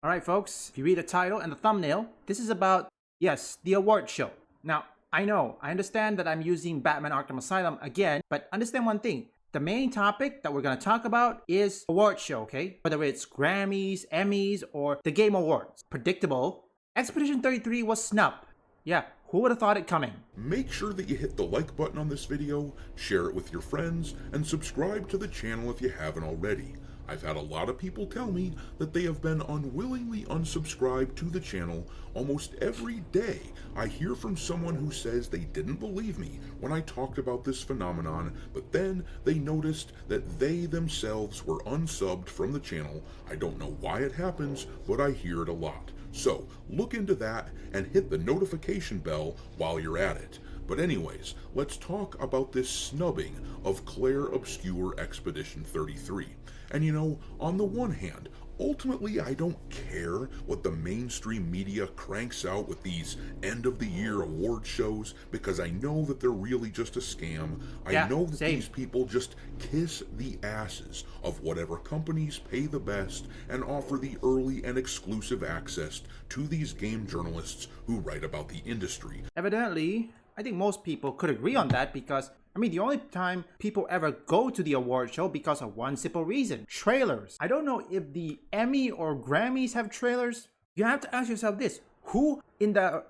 Alright folks, if you read the title and the thumbnail, this is about, yes, the award show. Now, I understand that I'm using Batman Arkham Asylum again, but understand one thing. The main topic that we're going to talk about is award show, okay? Whether it's Grammys, Emmys, or the Game Awards. Predictable. Expedition 33 was snubbed. Yeah, who would have thought it coming? Make sure that you hit the like button on this video, share it with your friends, and subscribe to the channel if you haven't already. I've had a lot of people tell me that they have been unwillingly unsubscribed to the channel almost every day. I hear from someone who says they didn't believe me when I talked about this phenomenon, but then they noticed that they themselves were unsubbed from the channel. I don't know why it happens, but I hear it a lot. So look into that and hit the notification bell while you're at it. But anyways, let's talk about this snubbing of Claire Obscure Expedition 33. And you know, on the one hand, ultimately I don't care what the mainstream media cranks out with these end-of-the-year award shows, because I know that they're really just a scam. I know that these people just kiss the asses of whatever companies pay the best and offer the early and exclusive access to these game journalists who write about the industry. Evidently, I think most people could agree on that because, I mean, the only time people ever go to the award show because of one simple reason: trailers. I don't know if the Emmy or Grammys have trailers. You have to ask yourself this: who in their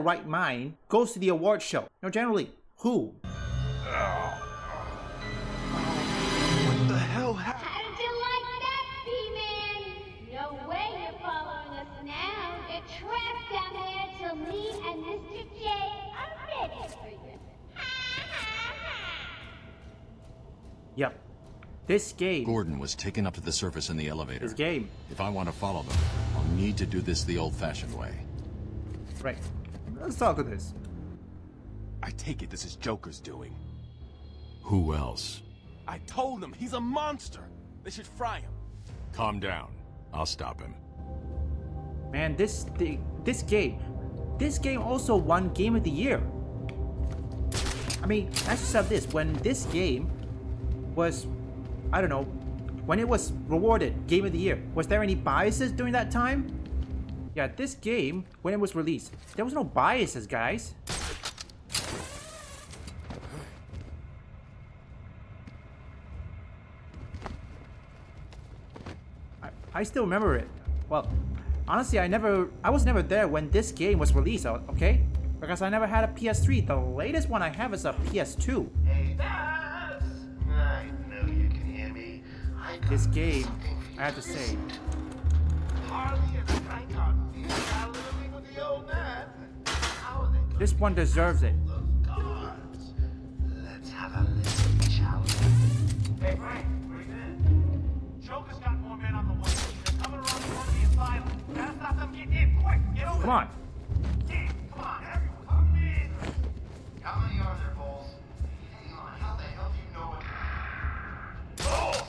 right mind goes to the award show? No, generally, who? What the hell happened? How did you like that, B-Man? No way you're following us now. You're trapped down there till me and Mr. J are ready for you. Yep. This game. Gordon was taken up to the surface in the elevator. This game. If I want to follow them, I'll need to do this the old-fashioned way. Right. Let's talk of this. I take it this is Joker's doing. Who else? I told him he's a monster. They should fry him. Calm down. I'll stop him. Man, this game also won Game of the Year. I mean, ask yourself this: when this game was, I don't know, when it was rewarded Game of the Year, was there any biases during that time? Yeah, this game, when it was released, there was no biases, guys. I still remember it. Well, honestly, I was never there when this game was released, okay? Because I never had a PS3. The latest one I have is a PS2. Hey, Babs! I know you can hear me. This game, I have to say. Harley and Frank are living with the old man. How are they going This one deserves it. those guards? Let's have a little challenge. Hey, Frank, where you been? Joker's got more men on the way. They're coming around the front of the asylum. Gotta stop them getting in. Quick, get over Come on. there. Come on, everyone, come in. How many are there, Bulls? Hang on, how the hell do you know it? Bulls!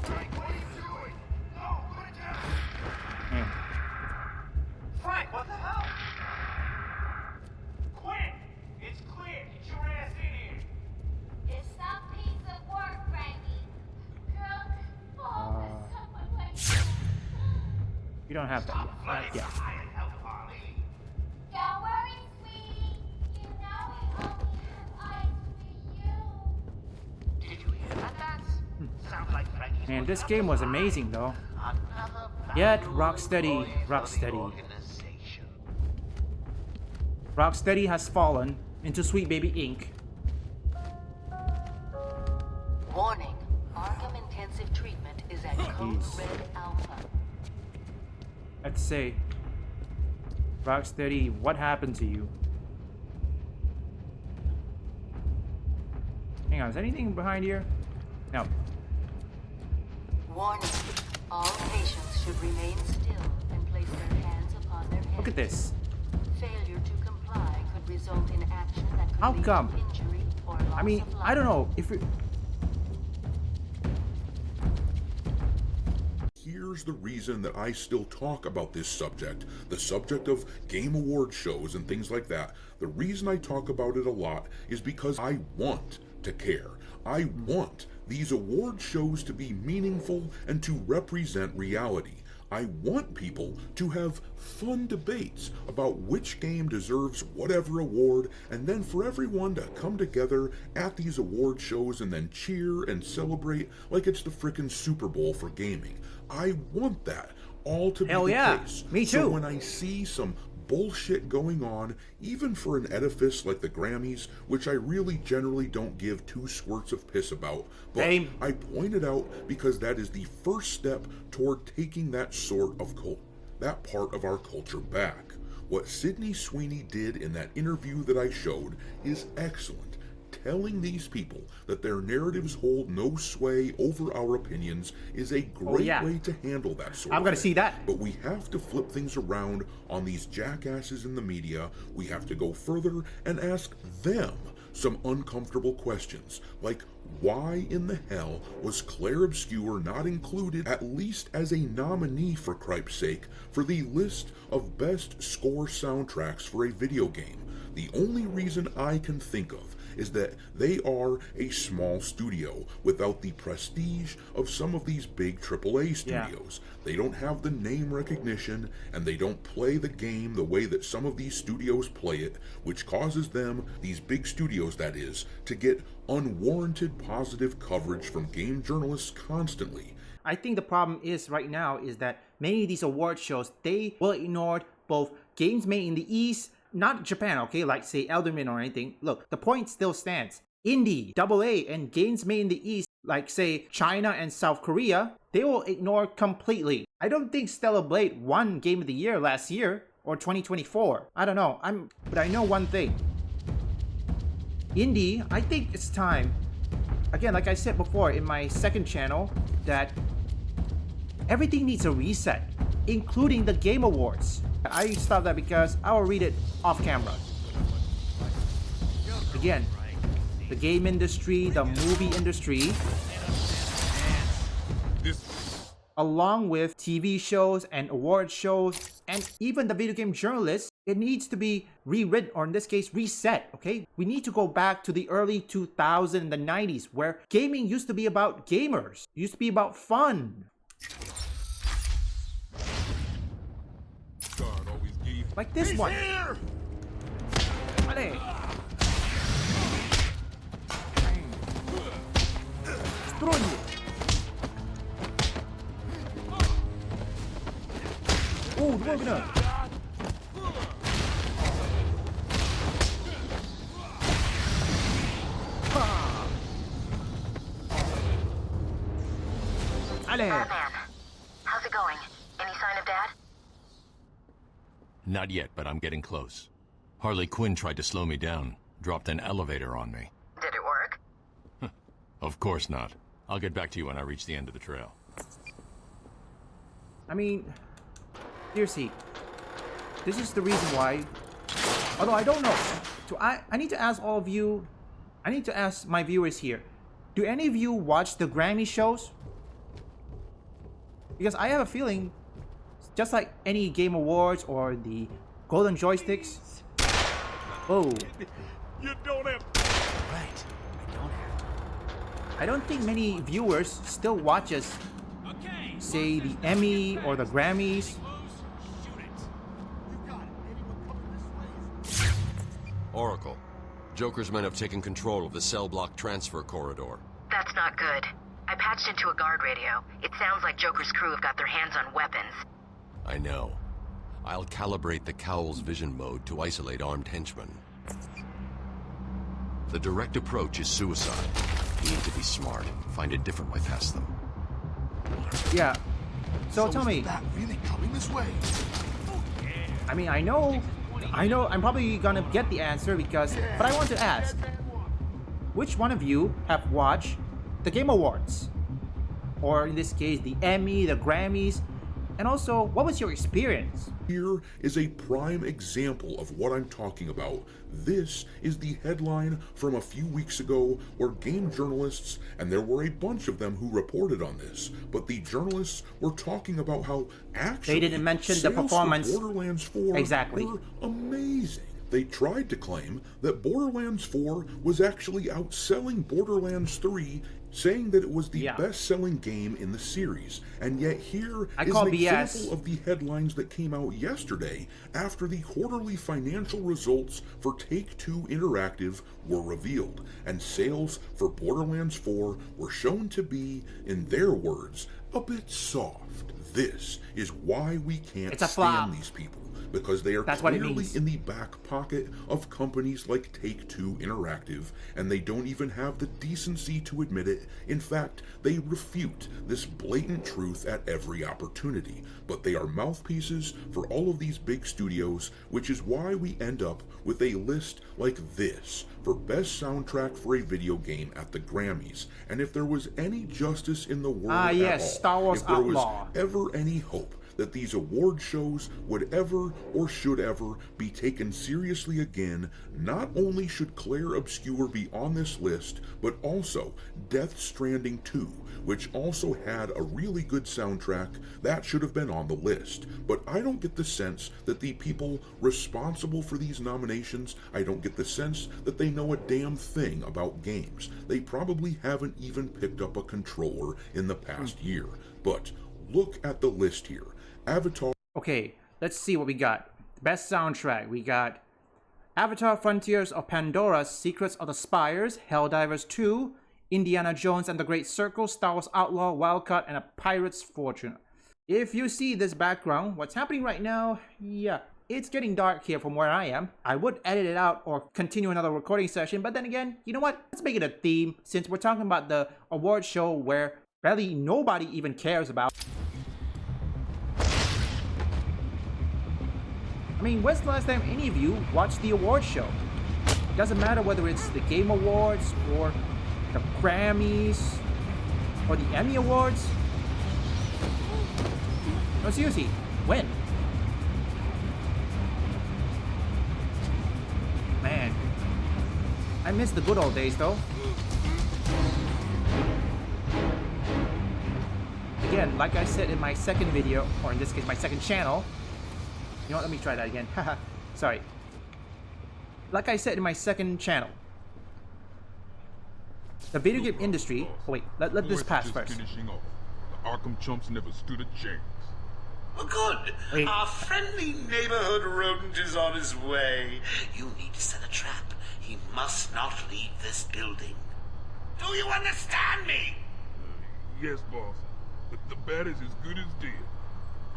Frank, what are you doing? No, put it down. Man. Frank, what the hell? Quick, it's clear. Get your ass in here. It's some piece of work, Frankie. Girl, there's someone waiting. You don't have that yet. Yeah. Try and help Harley. Don't worry, sweetie. You know we only have eyes for you. Did you hear that, Bats? Sounds like Frankie's Man, this working game up was a design. amazing though. Another Yet, valuable Rocksteady, employee for the Rocksteady. organization. Rocksteady has fallen into Sweet Baby Inc. Warning, Arkham Intensive Treatment is at Code Jeez. Red Alpha. Let's say, Rocksteady, what happened to you? Hang on, is anything behind here? No. Warning, all patients should remain still and place their hands upon their heads. Look at this. Failure to comply could result in action that could How lead come? to injury or loss I mean, of life. I don't know if it... Here's the reason that I still talk about this subject, the subject of game award shows and things like that. The reason I talk about it a lot is because I want to care. I want these award shows to be meaningful and to represent reality. I want people to have fun debates about which game deserves whatever award, and then for everyone to come together at these award shows and then cheer and celebrate like it's the frickin' Super Bowl for gaming. I want that all to be Hell the yeah, case. me So too. when I see some bullshit going on, even for an edifice like the Grammys, which I really generally don't give two squirts of piss about, but Same. I point it out because that is the first step toward taking that sort of that part of our culture back. What Sydney Sweeney did in that interview that I showed is excellent. Telling these people that their narratives hold no sway over our opinions is a great way to handle that sort I'm of gonna thing. see that. But we have to flip things around on these jackasses in the media. We have to go further and ask them some uncomfortable questions, like why in the hell was Claire Obscure not included, at least as a nominee for cripe's sake, for the list of best score soundtracks for a video game? The only reason I can think of is that they are a small studio without the prestige of some of these big AAA studios. They don't have the name recognition, and they don't play the game the way that some of these studios play it, which causes them, these big studios that is, to get unwarranted positive coverage from game journalists constantly. I think the problem is right now is that many of these award shows, they will ignore both games made in the East, not Japan, okay, like say Elden Ring or anything. Look, the point still stands. Indie, AA, and games made in the East, like say China and South Korea, they will ignore completely. I don't think Stellar Blade won Game of the Year last year, or 2024. I don't know, but I know one thing. Indie, I think it's time, again, like I said before in my second channel, that everything needs a reset, including the Game Awards. I stopped that because I will read it off camera. Again, the game industry, the movie industry, along with TV shows and award shows, and even the video game journalists, it needs to be rewritten, or in this case, reset, okay? We need to go back to the early 2000s and the 90s, where gaming used to be about gamers, used to be about fun. Like this one. Allez. Destroy it. Oh, the opener. Allez. Batman, how's it going? Any sign of Dad? Not yet, but I'm getting close. Harley Quinn tried to slow me down, dropped an elevator on me. Did it work? Of course not. I'll get back to you when I reach the end of the trail. I mean, seriously, this is the reason why, although I don't know, so I need to ask all of you, I need to ask my viewers here, do any of you watch the Grammy shows? Because I have a feeling, just like any Game Awards or the Golden Joysticks. Oh. You don't have... Right. I don't have... I don't think many viewers still watches, say, the Emmy or the Grammys. Oracle. Joker's men have taken control of the cell block transfer corridor. That's not good. I patched into a guard radio. It sounds like Joker's crew have got their hands on weapons. I know. I'll calibrate the Cowl's vision mode to isolate armed henchmen. The direct approach is suicide. You need to be smart. Find a different way past them. Yeah. So tell me, that really coming this way? I mean, I know I'm probably gonna get the answer because, but I want to ask, which one of you have watched the Game Awards? Or in this case, the Emmy, the Grammys, and also, what was your experience? Here is a prime example of what I'm talking about. This is the headline from a few weeks ago where game journalists, and there were a bunch of them who reported on this, but the journalists were talking about how actually They didn't mention the sales for performance. Borderlands 4 Exactly. were amazing. They tried to claim that Borderlands 4 was actually outselling Borderlands 3, saying that it was the best-selling game in the series, and yet here is an example of the headlines that came out yesterday after the quarterly financial results for Take-Two Interactive were revealed, and sales for Borderlands 4 were shown to be, in their words, a bit soft. This is why we can't stand these people, because they are clearly in the back pocket of companies like Take-Two Interactive, and they don't even have the decency to admit it. In fact, they refute this blatant truth at every opportunity, but they are mouthpieces for all of these big studios, which is why we end up with a list like this for best soundtrack for a video game at the Grammys. And if there was any justice in the world at all, Star Wars if there Outlaw. was ever any hope that these award shows would ever or should ever be taken seriously again, not only should Claire Obscure be on this list, but also Death Stranding 2, which also had a really good soundtrack that should have been on the list. But I don't get the sense that the people responsible for these nominations, I don't get the sense that they know a damn thing about games. They probably haven't even picked up a controller in the past year. But look at the list here. Avatar. Okay, let's see what we got. Best soundtrack. We got Avatar Frontiers of Pandora, Secrets of the Spires, Helldivers 2, Indiana Jones and the Great Circle, Star Wars Outlaw, Wildcard, and A Pirate's Fortune. If you see this background, what's happening right now, it's getting dark here from where I am. I would edit it out or continue another recording session, but then again, you know what? Let's make it a theme, since we're talking about the award show where barely nobody even cares about. I mean, when's the last time any of you watched the award show? It doesn't matter whether it's the Game Awards or the Grammys or the Emmy Awards. No, seriously, when? Man, I miss the good old days though. Again, like I said in my second video, or in this case my second channel, you know what, let me try that again. Haha, sorry. Like I said in my second channel, the video game industry... Oh wait, let this pass first. Finishing off. The Arkham chumps never stood a chance. Oh, good. Wait. Our friendly neighborhood rodent is on his way. You need to set a trap. He must not leave this building. Do you understand me? Yes, boss. The bat is as good as dead.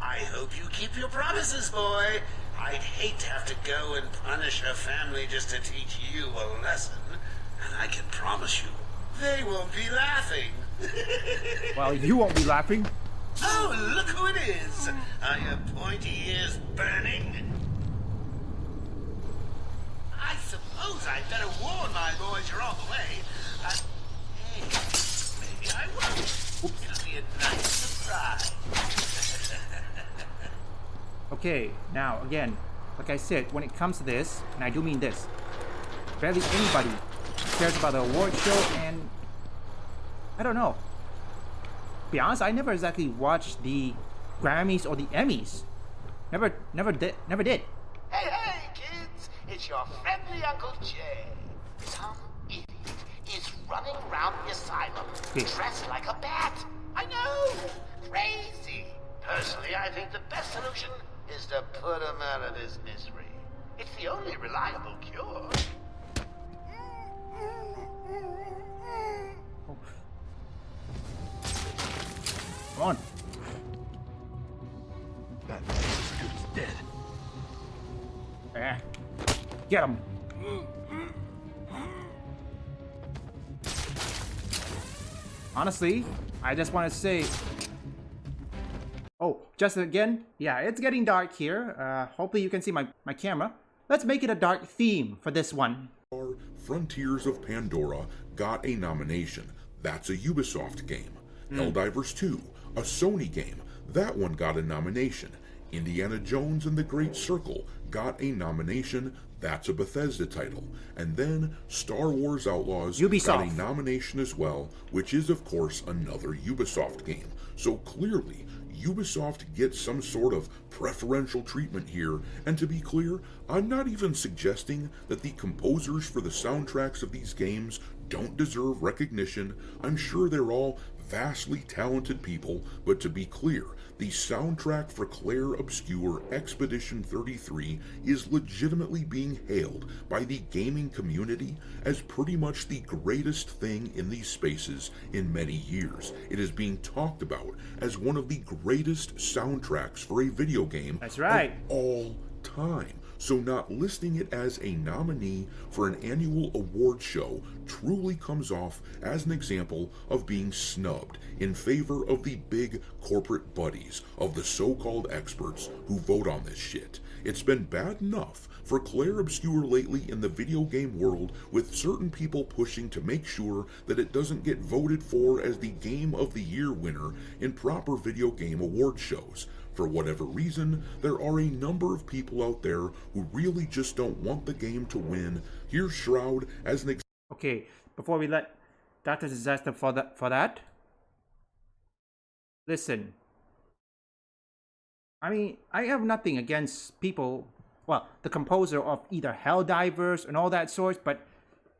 I hope you keep your promises, boy. I'd hate to have to go and punish her family just to teach you a lesson. And I can promise you, they won't be laughing. Well, you won't be laughing. Oh, look who it is. Are your pointy ears burning? I suppose I'd better warn my boys you're on the way. Hey, maybe I won't. It'll be a nice surprise. Okay, now again, like I said, when it comes to this, and I do mean this, barely anybody cares about the award show, and I don't know. To be honest, I never exactly watched the Grammys or the Emmys. Never did. Hey, kids! It's your friendly Uncle Jay. Some idiot is running around the asylum dressed like a bat. I know! Crazy! Personally, I think the best solution is to put him out of his misery. It's the only reliable cure. Come on. That man is as good as dead. Get him. Honestly, I just want to say... Oh, just again, yeah, it's getting dark here. Hopefully you can see my camera. Let's make it a dark theme for this one. Frontiers of Pandora got a nomination. That's a Ubisoft game. Helldivers 2, a Sony game. That one got a nomination. Indiana Jones and the Great Circle got a nomination. That's a Bethesda title. And then Star Wars Outlaws got a nomination as well, which is of course another Ubisoft game. So clearly, Ubisoft gets some sort of preferential treatment here, and to be clear, I'm not even suggesting that the composers for the soundtracks of these games don't deserve recognition. I'm sure they're all vastly talented people, but to be clear, the soundtrack for Clair Obscur Expedition 33 is legitimately being hailed by the gaming community as pretty much the greatest thing in these spaces in many years. It is being talked about as one of the greatest soundtracks for a video game That's right. of all time. So not listing it as a nominee for an annual award show truly comes off as an example of being snubbed in favor of the big corporate buddies of the so-called experts who vote on this shit. It's been bad enough for Clair Obscur lately in the video game world, with certain people pushing to make sure that it doesn't get voted for as the Game of the Year winner in proper video game award shows. For whatever reason, there are a number of people out there who really just don't want the game to win. Here's Shroud as an example. Okay, before we let Dr. Disaster for that, listen. I mean, I have nothing against people, well, the composer of either Helldivers and all that sorts, but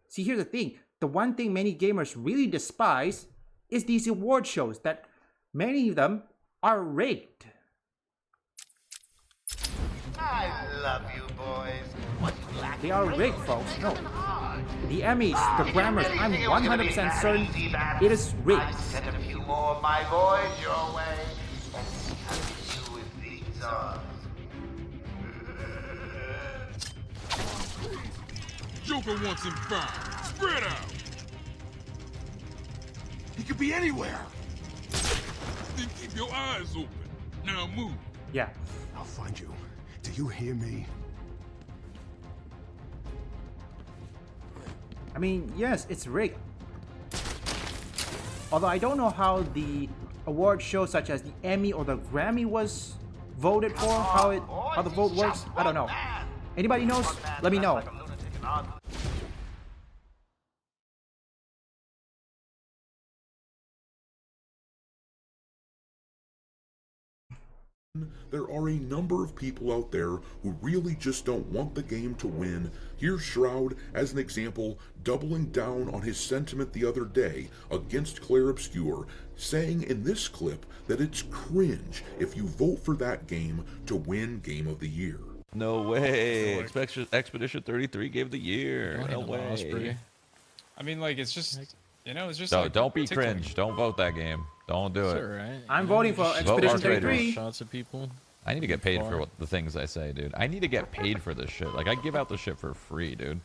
see, here's the thing. The one thing many gamers really despise is these award shows that many of them are rigged. I love you, boys. What you lack They are in rigged, Rainbow folks. is No. making them hard. The Emmys, the Grammys, I'm 100% certain it is rigged. I've sent a few more of my boys your way. Let's see how you do with these odds. Joker wants him found. Spread out. He could be anywhere. Then keep your eyes open. Now move. Yeah. I'll find you. Do you hear me? I mean, yes, it's rigged. Although I don't know how the award show such as the Emmy or the Grammy was voted for, how the vote works, I don't know. Anybody knows? Let me know. There are a number of people out there who really just don't want the game to win. Here's Shroud as an example, doubling down on his sentiment the other day against Clair Obscur, saying in this clip that it's cringe if you vote for that game to win Game of the Year. No way. Expedition 33 gave the year. No way. I mean, like, it's just, you know, it's just. No, like, don't be tickling. cringe. Don't vote that game. Don't do it. Right. I'm voting for Expedition 33. Shots at people. I need to get paid for the things I say, dude. I need to get paid for this shit. Like, I give out the shit for free, dude.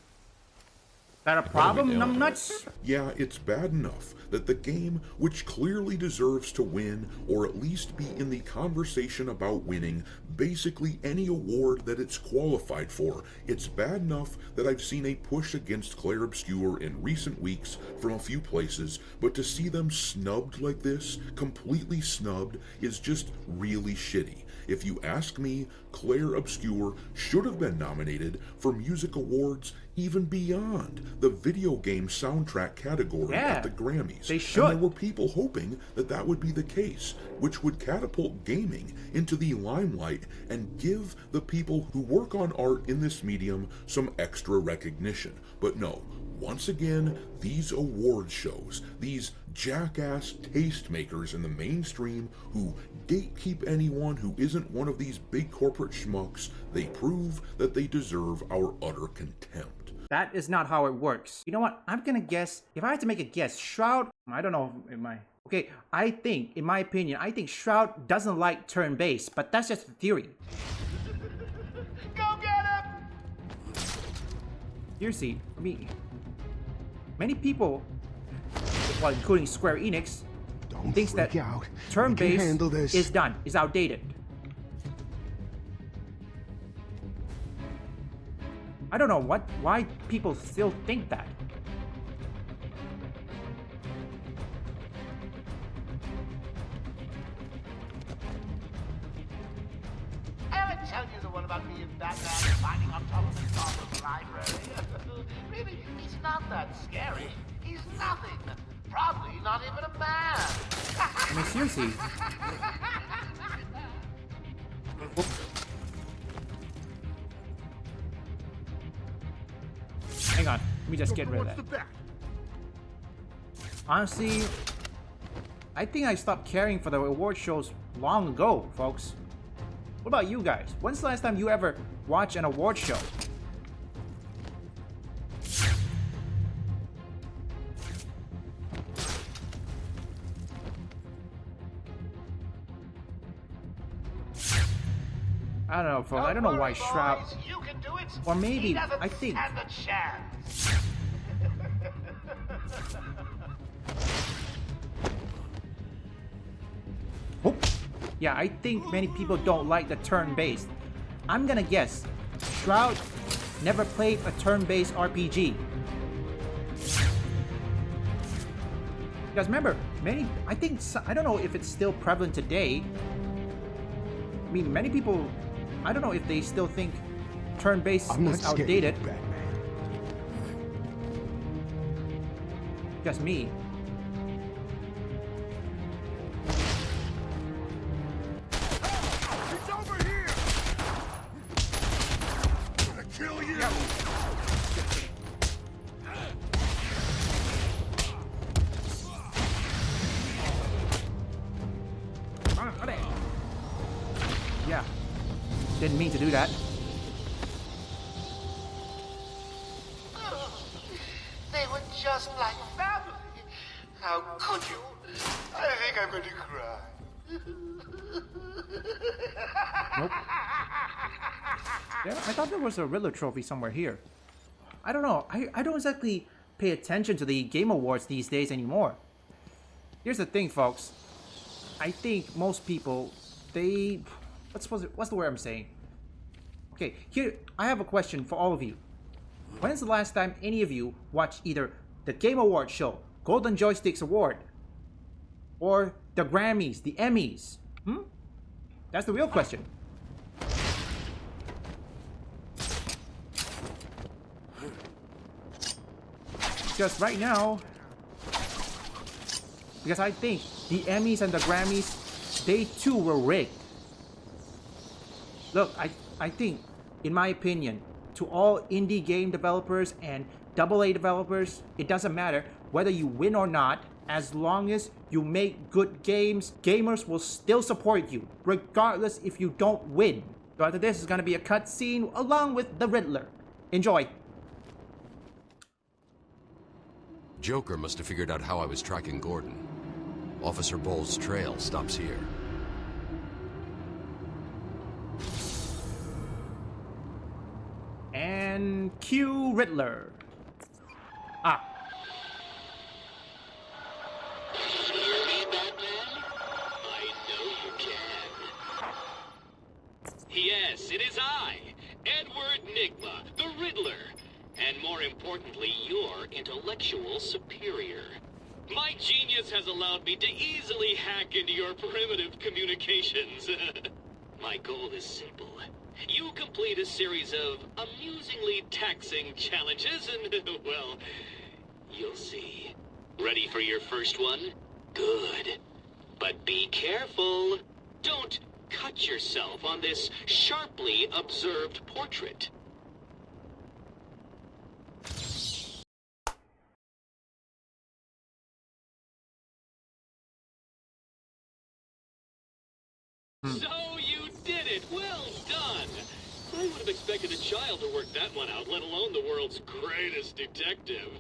That a problem, numbnuts? Yeah, it's bad enough that the game, which clearly deserves to win, or at least be in the conversation about winning, basically any award that it's qualified for, it's bad enough that I've seen a push against Clair Obscur in recent weeks from a few places, but to see them snubbed like this, completely snubbed, is just really shitty. If you ask me, Clair Obscur should have been nominated for music awards even beyond the video game soundtrack category at the Grammys. They should. And there were people hoping that that would be the case, which would catapult gaming into the limelight and give the people who work on art in this medium some extra recognition. But no, once again, these award shows, these jackass tastemakers in the mainstream who gatekeep anyone who isn't one of these big corporate schmucks, they prove that they deserve our utter contempt. That is not how it works. You know what? I'm gonna guess, if I had to make a guess, Shroud, I don't know, okay, I think, in my opinion, I think Shroud doesn't like turn-based, but that's just a theory. Go get him! Seriously, I mean, many people, well, including Square Enix, thinks that turn-based is done, is outdated. I don't know why people still think that. I ever tell you the one about me and Batman climbing on top of the Gotham library? Really, he's not that scary. He's nothing. Probably not even a man. I mean, seriously. me just get rid of that. Honestly, I think I stopped caring for the award shows long ago, folks. What about you guys? When's the last time you ever watched an award show? I don't know, folks. I don't know why Shroud... Or maybe, I think... Oh. Yeah, I think many people don't like the turn-based. I'm gonna guess Shroud never played a turn-based RPG. Because remember, I don't know if it's still prevalent today. I mean, many people, I don't know if they still think turn-based is outdated. Just me. It's over here! I'm gonna kill you! Yeah. Didn't mean to do that. They were just like family. How could you? I think I'm going to cry. Nope. Yeah, I thought there was a Riddler trophy somewhere here. I don't know. I don't exactly pay attention to the Game Awards these days anymore. Here's the thing, folks. I think most people, they... What's the word I'm saying? Okay, here, I have a question for all of you. When's the last time any of you watched either the Game Awards show, Golden Joysticks Award, or the Grammys, the Emmys? That's the real question. Because right now, because I think the Emmys and the Grammys, they too were rigged. Look, I think, in my opinion, to all indie game developers and AA developers, it doesn't matter whether you win or not. As long as you make good games, gamers will still support you, regardless if you don't win. So after this is going to be a cutscene along with the Riddler. Enjoy. Joker must have figured out how I was tracking Gordon. Officer Bull's trail stops here. And cue Riddler. Ah. Hear me, Batman? I know you can. Yes, it is I, Edward Nygma, the Riddler. And more importantly, your intellectual superior. My genius has allowed me to easily hack into your primitive communications. My goal is simple. You complete a series of amusingly taxing challenges and, well, you'll see. Ready for your first one? Good. But be careful. Don't cut yourself on this sharply observed portrait. So you did it! Well done! I would have expected a child to work that one out, let alone the world's greatest detective.